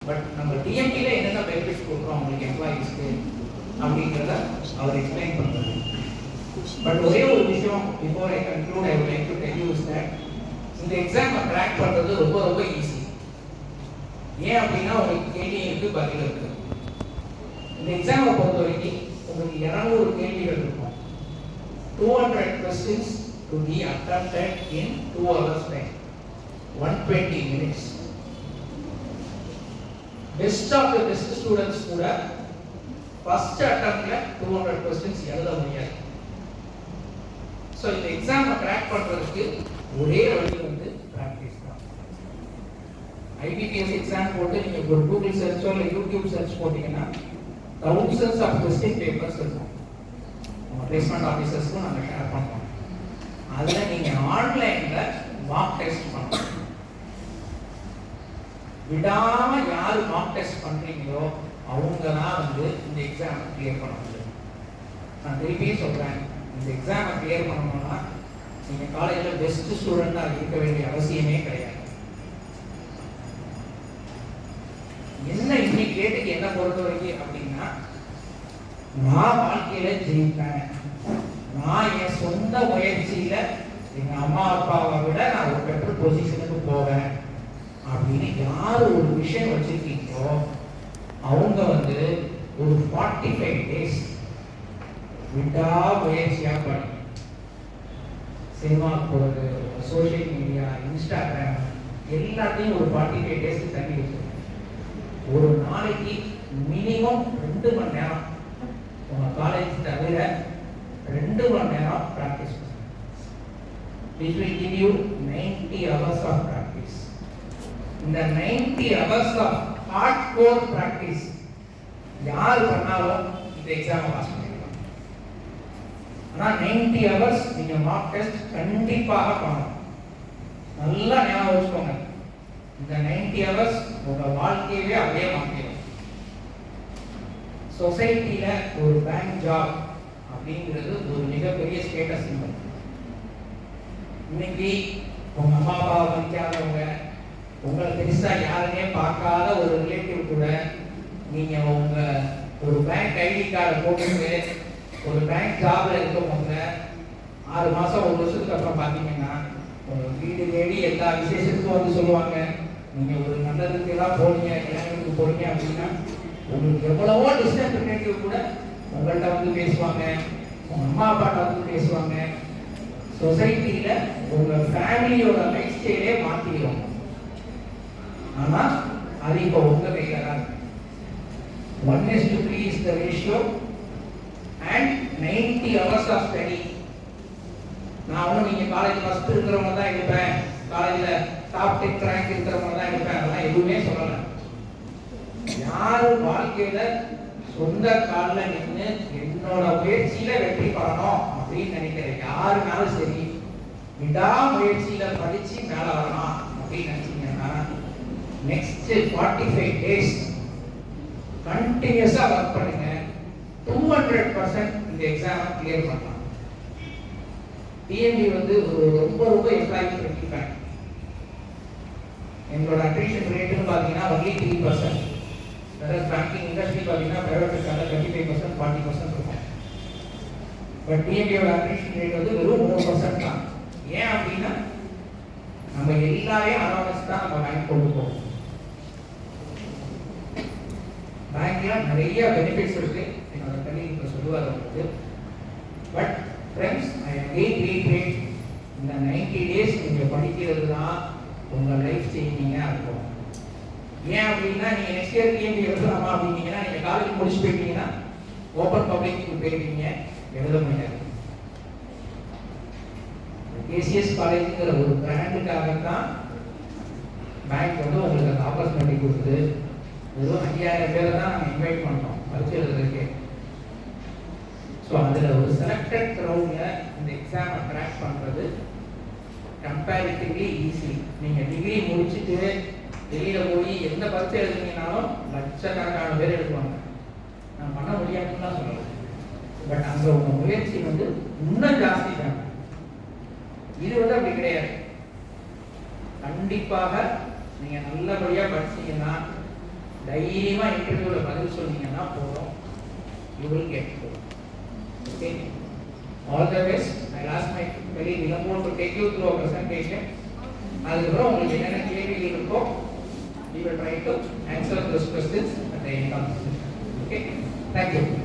But நம்ம டிஎம்டியில் என்னென்ன benefits கொடுக்குறோம் அவங்களுக்கு எம்ப்ளாயீஸ்க்கு அப்படிங்கிறத அவர் எக்ஸ்பிளைன் பண்ணுறது. பட் ஒரே ஒரு விஷயம் before I conclude I would like to tell you is that இந்த எக்ஸாமை ட்ராக் பண்ணுறது ரொம்ப ரொம்ப ஈஸி. ஏன் அப்படின்னா உங்களுக்கு கேள்வி இருக்குது, பதில் இருக்குது. இந்த எக்ஸாமை பொறுத்த வரைக்கும் உங்களுக்கு 200 கேள்விகள் இருக்கும். 200 questions to be attempted in 2 hours time, 120 minutes. Best of the best students கூட first attemptல 200 questions எழுத முடியாது. ஸோ இந்த எக்ஸாமை ட்ராக் பண்ணுறதுக்கு ஒரே வழி வந்து ப்ராக்டிஸ் தான். ஐபிபிஎஸ் எக்ஸாம் போட்டு நீங்கள் ஒரு கூகுள் சர்ச்சோ இல்லை யூடியூப் சர்ச் போட்டிங்கன்னா thousands of question papers இருக்கும். நம்ம பிளேஸ்மெண்ட் ஆஃபீஸர்ஸ்க்கும் நாங்கள் ஷேர் பண்ணுவோம். அதில் நீங்கள் ஆன்லைனில் மார்க் டெஸ்ட் பண்ணணும். விடாமல் யார் மார்க் டெஸ்ட் பண்ணுறீங்களோ அவங்க தான் வந்து இந்த எக்ஸாமை கிளியர் பண்ண முடியும். நான் திருப்பியும் சொல்கிறேன், இந்த எக்ஸாமை கிளியர் பண்ணணும்னா நீங்கள் காலேஜில் பெஸ்ட் ஸ்டூடெண்ட்டாக இருக்க வேண்டிய அவசியமே கிடையாது. என்ன இன்னைக்கு டேட்டுக்கு என்ன பொறுத்த வரைக்கும் அப்படின்னா, நான் வாழ்க்கையில ஜெயிப்பேன், நான் என் சொந்த முயற்சியில எங்க அம்மா அப்பாவை விட நான் ஒரு பெட்டர் பொசிஷனுக்கு போவேன் அப்படின்னு யாரு ஒரு விஷயம் வச்சிருக்கீங்களோ அவங்க வந்து ஒரு 45 days விடா முயற்சியா பண்ணி சினிமா போறது, சோசியல் மீடியா, இன்ஸ்டாகிராம் எல்லாத்தையும் ஒரு 45 days தள்ளி வச்சிருக்கேன். ஒரு நாளைக்கு மினிமம் 2 மணி நேரம் உங்க காலேஜ் தவிர 2 மணி நேரம் பிராக்டிஸ் பண்ணுங்க. This will give you 90 hours of practice. இந்த 90 hours of hardcore practice யார் பண்ணாலும் இந்த எக்ஸாமை பாஸ் பண்ணிடலாம். ஆனால் 90 hours நீங்க மார்க் டெஸ்ட் கண்டிப்பாக பண்ணணும். நல்லா ஞாபகம் வச்சுக்கோங்க, இந்த 90 hours உங்க வாழ்க்கையவே அப்படியே மாற்றிடும். சொசைட்டியில ஒரு பேங்க் ஜாப் அப்படிங்கிறது ஒரு மிகப்பெரிய ஸ்டேட்டஸ் சிம்பல். இன்னைக்கு உங்க அம்மா அப்பாவை மதிக்காதவங்க, உங்களை பெருசா யாருன்னே பார்க்காத ஒரு ரிலேட்டிவ் கூட நீங்க உங்க ஒரு பேங்க் ஐடி கார்டை போட்டு ஒரு பேங்க் ஜாப்ல இருக்கவங்க 6 மாசம் 1 வருஷத்துக்கு அப்புறம் பார்த்தீங்கன்னா உங்க வீடு தேடி எல்லா விசேஷத்துக்கும் வந்து சொல்லுவாங்க, நீங்க ஒரு நல்லதுக்கு எல்லாம் போறீங்க, கல்யாணத்துக்கு போறீங்க அப்படின்னா உங்களுக்கு எவ்வளவோ டிஸ்டன்ஸ் ரிலேட்டிவ் கூட உங்கள்கிட்ட வந்து பேசுவாங்க, உங்க அம்மா அப்பாட்ட வந்து பேசுவாங்க. சொசைட்டியில உங்க ஃபேமிலியோட லைஃப் ஸ்டைலே மாத்திடுவாங்க. ஆனா அது இப்போ உங்க கையில தான். 1:3 is the ratio and 90 hours of study. நான் ஒன்றும் நீங்க காலேஜ் ஃபர்ஸ்ட் இருக்கிறவங்க தான் எடுப்பேன், காலேஜ்ல டாப் 10 ரேங்க் இருக்கிறவங்க தான் எடுப்பேன், அதெல்லாம் எதுவுமே சொல்லலை. யாரு வாழ்க்கையில சொந்த காலில் நின்று என்னோட முயற்சியில வெற்றி பெறணும் அப்படின்னு நினைக்கிற யாருனாலும் சரி, விடா முயற்சியில படிச்சு மேல வரணும் அப்படின்னு நினைச்சீங்கன்னா நெக்ஸ்ட் 45 days கண்டினியூஸா ஒர்க் பண்ணுங்க. 200% இந்த எக்ஸாமை கிளியர் பண்ணலாம். டிஎம்பி வந்து ஒரு ரொம்ப ரொம்ப எம்ப்ளாயி ஃப்ரெண்ட்லி பேங்க். எங்களோட அட்ரிஷன் ரேட்டுன்னு பார்த்தீங்கன்னா ஒன்லி 3%. வேற பேங்கிங் இண்டஸ்ட்ரி பார்த்தீங்கன்னா பிரைவேட் செக்டர்ல 25%, 40% இருக்கும். பட் டிஎம்பியோட அட்ரிஷன் ரேட் வந்து வெறும் 3% தான். ஏன் அப்படின்னா நம்ம எல்லாரையும் அனாவஸ் தான் நம்ம பேங்க் கொண்டு போவோம். பேங்க்ல நிறைய பெனிஃபிட்ஸ் இருக்கு, என்னோட கலீக் இப்போ சொல்லுவார் உங்களுக்கு. But friends, I again reiterate, இந்த 90 days நீங்க படிக்கிறது தான் உங்க லைஃப் சேஞ்சிங்கா இருக்கும். ஏன் அப்படின்னா நீங்க நெக்ஸ்ட் இயர் டிஎம்பி எழுதலாமா அப்படின்னீங்கன்னா நீங்க காலேஜ் முடிச்சு போயிட்டீங்கன்னா ஓப்பன் பப்ளிக் போயிருக்கீங்க, எழுத முடியாது. கேசிஎஸ் காலேஜ்ங்கிற ஒரு பிராண்டுக்காக தான் பேங்க் வந்து உங்களுக்கு அந்த ஆப்பர்ச்சுனிட்டி கொடுக்குது. வெறும் 5000 பேரை தான் நாங்கள் இன்வைட் பண்ணோம் பரிசு எழுதுறதுக்கு. ஸோ அதில் ஒரு செலக்டட் க்ரௌடில் இந்த எக்ஸாமை ட்ராக் பண்ணுறது கம்பேரிட்டிவ்லி ஈஸி. நீங்கள் டிகிரி முடிச்சுட்டு வெளியில் போய் எந்த பரிசு எழுதுனீங்கனாலும் லட்சக்கணக்கான பேர் எழுதுவாங்க. நான் பண்ண முடியாதுன்னு தான் சொல்லலை. பட் அங்கே உங்கள் முயற்சி வந்து இன்னும் ஜாஸ்தி தான். இது வந்து அப்படி கிடையாது. கண்டிப்பாக நீங்கள் நல்லபடியாக படிச்சீங்கன்னா தைரியமா இன்டர்வியூல பதில் சொன்னீங்கன்னா போதும், you will get through. Okay, all the best. I last my colleague Ilamon to take you through a presentation. அதுக்கப்புறம் உங்களுக்கு என்னென்ன கேள்விகள் இருக்கோ we will try to answer those questions at the end of the session. Okay, thank you.